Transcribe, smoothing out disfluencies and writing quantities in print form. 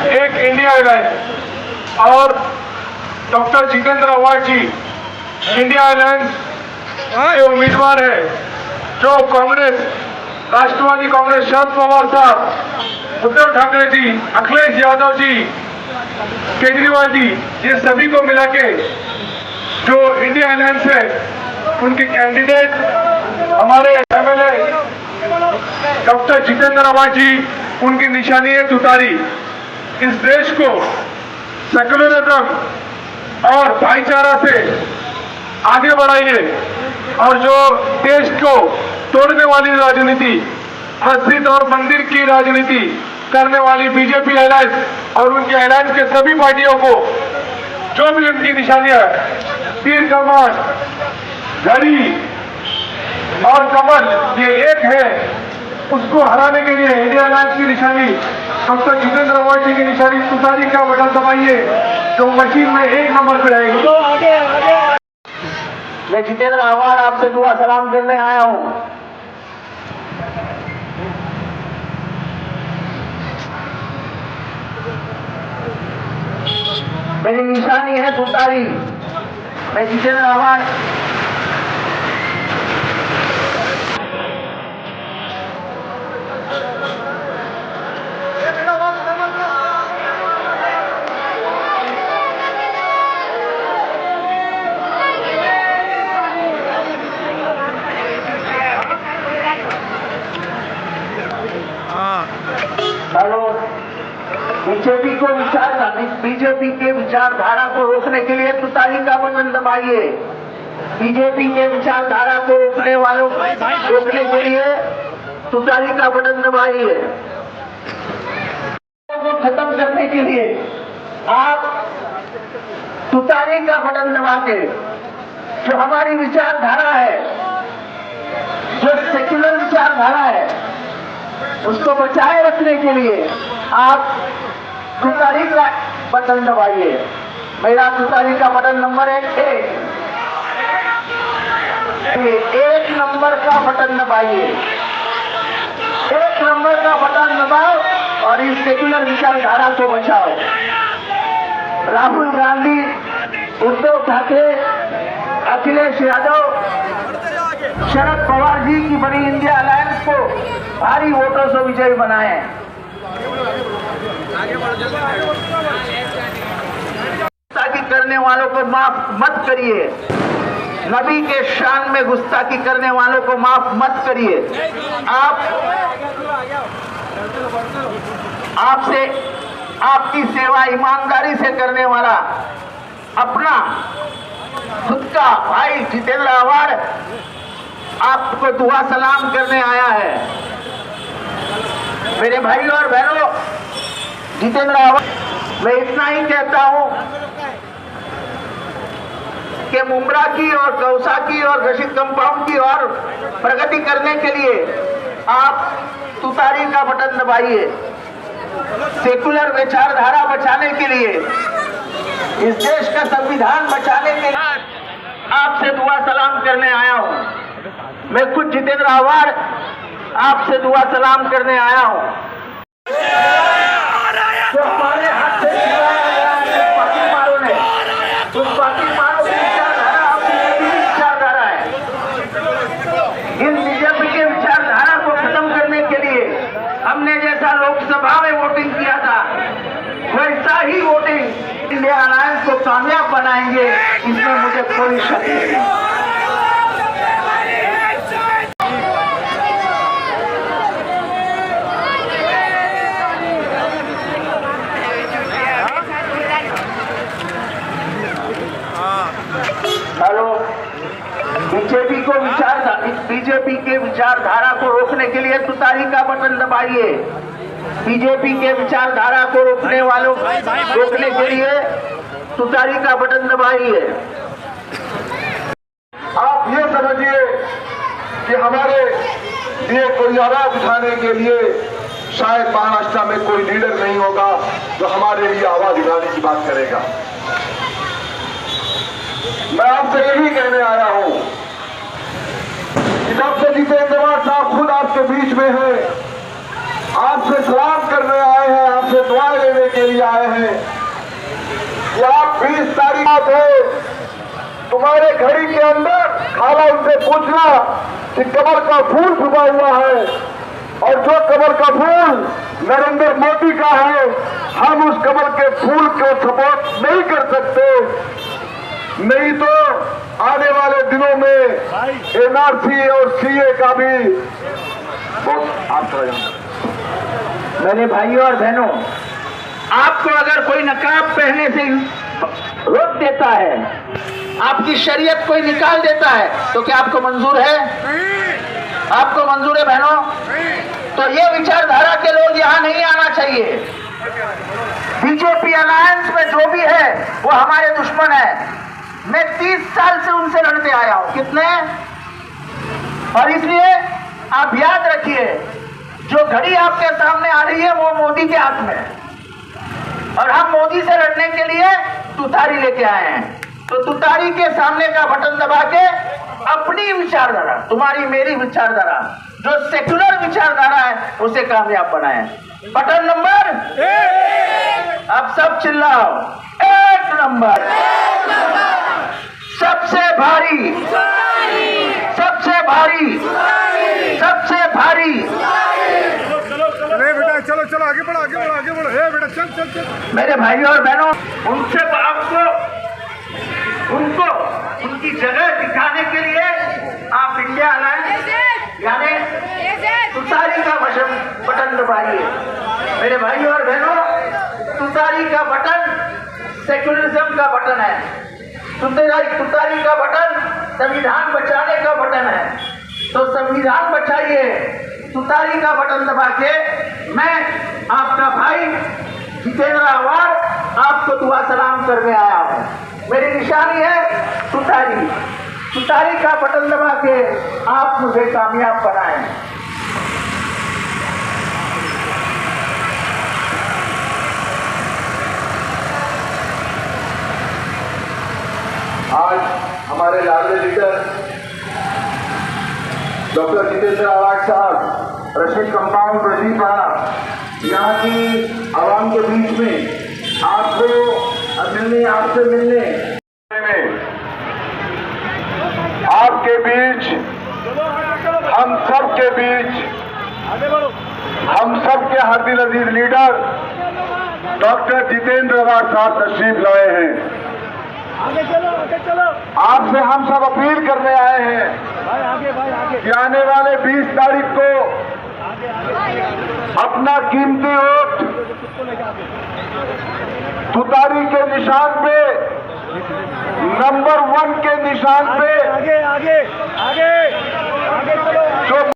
एक India alliance और doctor Jitendra Awhad जी India alliance के उम्मीदवार है, जो कांग्रेस, राष्ट्रवादी कांग्रेस, शरद पवार साहब, उद्धव ठाकरे जी, अखिलेश यादव जी, केजरीवाल जी, ये सभी को मिला के जो इंडिया अलायंस है उनके कैंडिडेट हमारे एमएलए डॉक्टर जितेंद्र आव्हाड जी, उनकी निशानी है तुतारी। इस देश को सेकुलरिज्म और भाईचारा से आगे बढ़ाइए और जो देश को तोड़ने वाली राजनीति, मस्जिद और मंदिर की राजनीति करने वाली बीजेपी अलायंस और उनके अलायंस के सभी पार्टियों को, जो भी उनकी निशानियां तीर कमान, घड़ी और कमल, ये एक है, उसको हराने के लिए इंडिया अलायंस की निशानी डॉक्टर जितेंद्र आव्हाड जी की निशानी तुतारी का बटन दबाइए, जो मशीन में 1 नंबर पे आएगी। मैं जितेंद्र आव्हाड आपसे दुआ सलाम करने आया हूं। मेरी निशानी है तुतारी। मैं जितेंद्र आव्हाड बीजेपी के विचारधारा को रोकने के लिए तुतारी का बटन दबाइए। बीजेपी के विचारधारा को रोकने वालों को रोकने के लिए तुतारी का बटन दबाइए। को खत्म करने के लिए आप तुतारी का बटन दबा के जो हमारी विचारधारा है, जो सेक्युलर विचारधारा है, उसको बचाए रखने के लिए आप तुतारी का बटन दबाइए। मेरा तुतारी का बटन नंबर है 1 नंबर का बटन दबाइए। 1 नंबर का बटन दबाओ और इस सेक्युलर विचारधारा को बचाओ। राहुल गांधी, उद्धव ठाकरे, अखिलेश यादव, शरद पवार जी की बड़ी इंडिया अलायंस को भारी वोटों से विजयी बनाए। गुस्ताखी करने वालों को माफ मत करिए। नबी के शान में गुस्ताखी करने वालों को माफ मत करिए। आपसे आपकी सेवा ईमानदारी से करने वाला अपना खुद का भाई जितेंद्र आव्हाड आपको दुआ सलाम करने आया है। मेरे भाई और बहनों, जितेंद्र आव्हाड, मैं इतना ही कहता हूं कि मुंब्रा की और गौसा की और रशीद कंपाउंड की और प्रगति करने के लिए आप तुतारी का बटन दबाइए। सेकुलर विचारधारा बचाने के लिए, इस देश का संविधान बचाने के लिए आपसे दुआ सलाम करने आया हूं। मैं खुद जितेंद्र आव्हाड आपसे दुआ सलाम करने आया हूं। जो हमारे हाथ से खिलाया गया है पार्टी मारों ने, उस पार्टी मारों की विचारधारा आपकी विचारधारा है। इन बीजेपी के विचारधारा को खत्म करने के लिए हमने जैसा लोकसभा में वोटिंग किया था, वैसा ही वोटिंग इंडिया अलायंस को कामयाब बनाएंगे, इसमें मुझे कोई शक नहीं। बीजेपी के विचारधारा को रोकने के लिए तुतारी का बटन दबाइए। बीजेपी के विचारधारा को रोकने वालों रोकने के लिए तुतारी का बटन दबाइए। आप ये समझिए कि हमारे लिए कोई आवाज उठाने के लिए शायद महाराष्ट्र में कोई लीडर नहीं होगा जो हमारे लिए आवाज उठाने की बात करेगा। मैं आपसे यही कहने आया हूं कि डॉक्टर जितेंद्र आव्हाड साहब खुद आपके बीच में है, आपसे सलाम करने आए हैं, आपसे दुआएं लेने के लिए आए हैं कि आप 20 तारीख थे, तुम्हारे घड़ी के अंदर खाला उनसे पूछना कि कमल का फूल छुपा हुआ है, और जो कमल का फूल नरेंद्र मोदी का है, हम उस कमल के फूल को सपोर्ट नहीं कर सकते। नहीं तो आने वाले दिनों में एनआरसी और सीए का भी मेरे भाइयों और बहनों, आपको अगर कोई नकाब पहनने से रोक देता है, आपकी शरीयत कोई निकाल देता है, तो क्या आपको मंजूर है? आपको मंजूर है बहनों? तो ये विचारधारा के लोग यहाँ नहीं आना चाहिए। बीजेपी अलायंस में जो भी है वो हमारे दुश्मन है। मैं 30 साल से उनसे लड़ते आया हूं। कितने? और इसलिए आप याद रखिए, जो घड़ी आपके सामने आ रही है वो मोदी के हाथ में है, और हम मोदी से लड़ने के लिए तुतारी लेके आए हैं। तो तुतारी के सामने का बटन दबा के अपनी विचारधारा, तुम्हारी मेरी विचारधारा, जो सेक्युलर विचारधारा है, उसे कामयाब बनाएं। बटन नंबर 1, अब सब चिल्लाओ, 1 नंबर, सबसे भारी, सबसे भारी, सबसे भारी। चलो बेटा, चलो चलो आगे बढ़ो, आगे बढ़ो, आगे बढ़ो। हे बेटा, चल चल चल। मेरे भाइयों और बहनों, उनसे आपको उनको उनकी जगह दिखाने के लिए आप इंडिया अलायंस यानी तुतारी का बटन दबाइए। मेरे भाइयों और बहनों, तुतारी का बटन सेक्युलरिज्म का बटन है। तुतारी का बटन संविधान बचाने का बटन है। तो संविधान बचाइए, तुतारी का बटन दबा के। मैं आपका भाई जितेंद्र आवार आपको दुआ सलाम करने आया हूँ। मेरी निशानी है तुतारी। तुतारी का बटन दबा के आप मुझे कामयाब बनाएं। आज हमारे लाडले लीडर डॉक्टर जितेंद्र आवाज साहब रशीद कंपाउंड प्रदीपहारा यहाँ की आवाम के बीच में आपसे मिलने में आपके बीच, हम सब के बीच, हम सब के हार्दिक अजीज लीडर डॉक्टर जितेंद्र आवाज साहब तशरीफ लाए हैं। आगे चलो, आगे चलो। आपसे हम सब अपील करने आए हैं भाई आगे, भाई आगे। कि आने वाले 20 तारीख को अपना कीमती वोट तुतारी के निशान पे, नंबर 1 के निशान पे आगे आगे